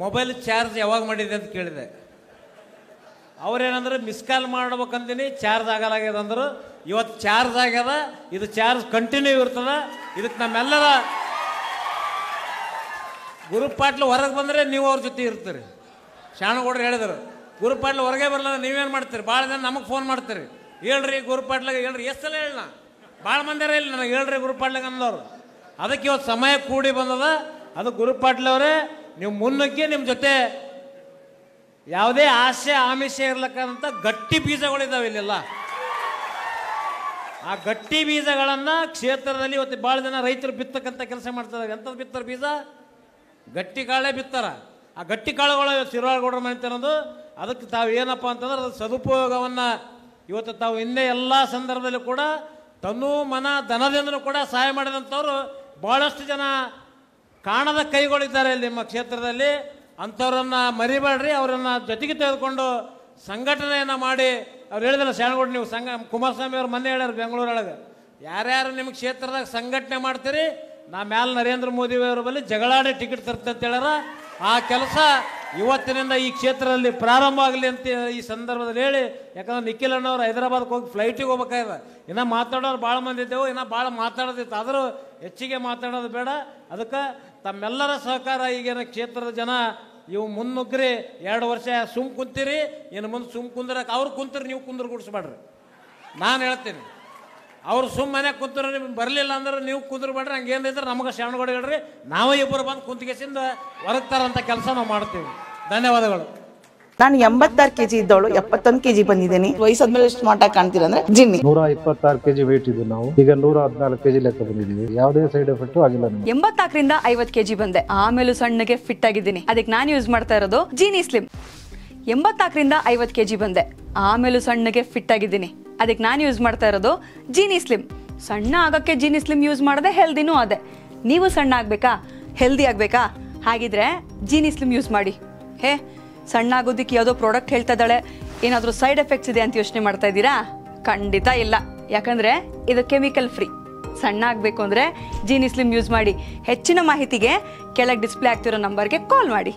Mobile charge ಯಾವಾಗ ಮಾಡಿದೆ ಅಂತ ಕೇಳಿದೆ. ಅವ್ರೇನಂದ್ರೆ ಮಿಸ್ ಕಾಲ್ ಮಾಡ್ಬೇಕಂತೀನಿ, ಚಾರ್ಜ್ ಆಗಲಾಗ್ಯದ ಅಂದರು. ಇವತ್ತು ಚಾರ್ಜ್ ಆಗ್ಯದ, ಇದು ಚಾರ್ಜ್ ಕಂಟಿನ್ಯೂ ಇರ್ತದ. ಇದಕ್ಕೆ ನಮ್ಮೆಲ್ಲರ ಗುರುಪಾಟ್ಲು ಹೊರಗೆ ಬಂದರೆ ನೀವು ಅವ್ರ ಜೊತೆ ಇರ್ತೀರಿ. ಶಾಣಗೌಡರು ಹೇಳಿದರು, ಗುರುಪಾಟ್ಲು ಹೊರಗೆ ಬರಲ್ಲ ನೀವೇನು ಮಾಡ್ತೀರಿ? ಭಾಳ ಜನ ನಮಗೆ ಫೋನ್ ಮಾಡ್ತೀರಿ, ಹೇಳ್ರಿ ಗುರುಪಾಟ್ಲಿಗೆ ಹೇಳ್ರಿ. ಎಷ್ಟು ಸಲ ಹೇಳ, ಭಾಳ ಮಂದಿರ ಇಲ್ಲ ನನಗೆ ಹೇಳ್ರಿ ಗುರುಪಾಟ್ಲಿಗೆ ಅಂದವರು. ಅದಕ್ಕೆ ಇವತ್ತು ಸಮಯ ಕೂಡಿ ಬಂದದ. ಅದು ಗುರುಪಾಟ್ಲವರೇ, ನೀವು ಮುನ್ನಗ್ಗಿ ನಿಮ್ಮ ಜೊತೆ ಯಾವುದೇ ಆಸೆ ಆಮಿಷ ಇರ್ಲಕ್ಕಂತ ಗಟ್ಟಿ ಬೀಜಗಳಿದ್ದಾವೆ ಇಲ್ಲೆಲ್ಲ. ಆ ಗಟ್ಟಿ ಬೀಜಗಳನ್ನು ಕ್ಷೇತ್ರದಲ್ಲಿ ಇವತ್ತು ಭಾಳ ಜನ ರೈತರು ಬಿತ್ತಕ್ಕಂಥ ಕೆಲಸ ಮಾಡ್ತಾರೆ. ಎಂಥದ್ದು ಬಿತ್ತಾರೆ ಬೀಜ? ಗಟ್ಟಿ ಕಾಳೇ ಬಿತ್ತಾರ. ಆ ಗಟ್ಟಿ ಕಾಳುಗಳು ಶಿರವಾಳಗೌಡರ ಮನೆ ಅನ್ನೋದು. ಅದಕ್ಕೆ ತಾವು ಏನಪ್ಪ ಅಂತಂದ್ರೆ ಅದು ಸದುಪಯೋಗವನ್ನು ಇವತ್ತು ತಾವು ಹಿಂದೆ ಎಲ್ಲ ಸಂದರ್ಭದಲ್ಲೂ ಕೂಡ ತನು ಮನ ಧನದಿಂದಲೂ ಕೂಡ ಸಹಾಯ ಮಾಡಿದಂಥವ್ರು ಭಾಳಷ್ಟು ಜನ ಕಾಣದ ಕೈಗಳಿದ್ದಾರೆ ಇಲ್ಲಿ ನಿಮ್ಮ ಕ್ಷೇತ್ರದಲ್ಲಿ. ಅಂಥವ್ರನ್ನು ಮರಿಬೇಡ್ರಿ, ಅವರನ್ನು ಜೊತೆಗೆ ತೆಗೆದುಕೊಂಡು ಸಂಘಟನೆಯನ್ನು ಮಾಡಿ. ಅವ್ರು ಹೇಳಿದಲ್ಲ ಶಾಣಗೌಡ, ನೀವು ಕುಮಾರಸ್ವಾಮಿ ಅವ್ರು ಮೊನ್ನೆ ಹೇಳ್ಯಾರ ಬೆಂಗಳೂರೊಳಗೆ, ಯಾರ್ಯಾರು ನಿಮ್ಮ ಕ್ಷೇತ್ರದಾಗ ಸಂಘಟನೆ ಮಾಡ್ತೀರಿ ನಾ ಮ್ಯಾಲೆ ನರೇಂದ್ರ ಮೋದಿಯವರ ಬಳಿ ಜಗಳಾಡಿ ಟಿಕೆಟ್ ತರ್ತಂತ ಅಂತ ಹೇಳ್ಯಾರ. ಆ ಕೆಲಸ ಇವತ್ತಿನಿಂದ ಈ ಕ್ಷೇತ್ರದಲ್ಲಿ ಪ್ರಾರಂಭ ಆಗಲಿ ಅಂತ ಈ ಸಂದರ್ಭದಲ್ಲಿ ಹೇಳಿ. ಯಾಕಂದ್ರೆ ನಿಖಿಲ್ ಅಣ್ಣವ್ರು ಹೈದರಾಬಾದ್ಗೆ ಹೋಗಿ ಫ್ಲೈಟಿಗೆ ಹೋಗ್ಬೇಕಾಗಿದೆ. ಇನ್ನೂ ಮಾತಾಡೋರು ಭಾಳ ಮಂದಿ ಇದ್ದೆವು, ಇನ್ನೂ ಭಾಳ ಮಾತಾಡೋದಿತ್ತು. ಆದರೂ ಹೆಚ್ಚಿಗೆ ಮಾತಾಡೋದು ಬೇಡ. ಅದಕ್ಕೆ ತಮ್ಮೆಲ್ಲರ ಸಹಕಾರ ಈಗಿನ ಕ್ಷೇತ್ರದ ಜನ ಇವು ಮುನ್ನುಗ್ರಿ. 2 ವರ್ಷ ಸುಮ್ ಕುಂತೀರಿ, ಇನ್ನು ಮುಂದೆ ಸುಮ್ ಕುಂದ್ರಕ್ಕೆ ಅವ್ರು ಕುಂತ್ರಿ, ನೀವು ಕುಂದ್ರ ಗುಡಿಸ್ಬೇಡ್ರಿ. ನಾನು ಹೇಳ್ತೀನಿ, ಅವ್ರು ಸುಮ್ಮ ಮನೆಗೆ ಕುಂತ್ರೆ ನಿಮ್ಗೆ ಬರಲಿಲ್ಲ ಅಂದ್ರೆ ನೀವು ಕುಂದ್ರಬೇಡ್ರಿ. ಹಂಗೇನಿದ್ರೆ ನಮಗೆ ಶಾಣಗೌಡ ಹೇಳ್ರಿ, ನಾವೇ ಇಬ್ಬರು ಬಂದು ಕುಂತಿಗೆಸಿಂದ ಹೊರಗ್ತಾರಂಥ ಕೆಲಸ ನಾವು ಮಾಡ್ತೀವಿ. ಧನ್ಯವಾದಗಳು. ನಾನು 86 kg ಇದ್ದವಳು 71 kg ಬಂದಿದ್ದೀನಿ. ವಯಸ್ಸಾದ್ಮೇಲೆ ಎಷ್ಟು ಸ್ಮಾರ್ಟ್ ಆಗಿ ಕಾಣ್ತೀರಾ ಅಂದ್ರೆ ಜಿನ್ನಿ. 126 kg ವೇಟ್ ಇದ್ದು ನಾವು ಈಗ 114 kg ಲೆಕ್ಕ ಬಂದಿದ್ದೀವಿ. ಯಾವುದೇ ಸೈಡ್ ಎಫೆಕ್ಟ್ ಆಗಿಲ್ಲ. 84ರಿಂದ 50 kg ಬಂದೆ, ಆಮೇಲೂ ಸಣ್ಣಗೆ ಫಿಟ್ ಆಗಿದ್ದೀನಿ. ಅದಕ್ಕೆ ನಾನು ಯೂಸ್ ಮಾಡ್ತಾ ಇರೋದು ಜೀನಿ ಸ್ಲಿಮ್. 84ರಿಂದ 50 kg ಬಂದೆ, ಆಮೇಲೂ ಸಣ್ಣಗೆ ಫಿಟ್ ಆಗಿದ್ದೀನಿ. ಅದಕ್ಕೆ ನಾನು ಯೂಸ್ ಮಾಡ್ತಾ ಇರೋದು ಜೀನಿ ಸ್ಲಿಮ್. ಸಣ್ಣ ಆಗಕ್ಕೆ ಜೀನಿ ಸ್ಲಿಮ್ ಯೂಸ್ ಮಾಡದೆ ಹೆಲ್ದಿನೂ ಅದೇ. ನೀವು ಸಣ್ಣ ಆಗ್ಬೇಕಾ, ಹೆಲ್ದಿ ಆಗ್ಬೇಕಾ? ಹಾಗಿದ್ರೆ ಜೀನಿ ಸ್ಲಿಮ್ ಯೂಸ್ ಮಾಡಿ. ಹೇ, ಸಣ್ಣ ಆಗೋದಕ್ಕೆ ಯಾವುದೋ ಪ್ರಾಡಕ್ಟ್ ಹೇಳ್ತಾ ಇದ್ದಾಳೆ, ಏನಾದರೂ ಸೈಡ್ ಎಫೆಕ್ಟ್ಸ್ ಇದೆ ಅಂತ ಯೋಚನೆ ಮಾಡ್ತಾ ಇದ್ದೀರಾ? ಖಂಡಿತ ಇಲ್ಲ. ಯಾಕಂದ್ರೆ ಇದು ಕೆಮಿಕಲ್ ಫ್ರೀ. ಸಣ್ಣ ಆಗಬೇಕು ಅಂದರೆ ಜೀನಿ ಸ್ಲಿಮ್ ಯೂಸ್ ಮಾಡಿ. ಹೆಚ್ಚಿನ ಮಾಹಿತಿಗೆ ಕೆಳಗೆ ಡಿಸ್ಪ್ಲೇ ಆಗ್ತಿರೋ ನಂಬರ್ಗೆ ಕಾಲ್ ಮಾಡಿ.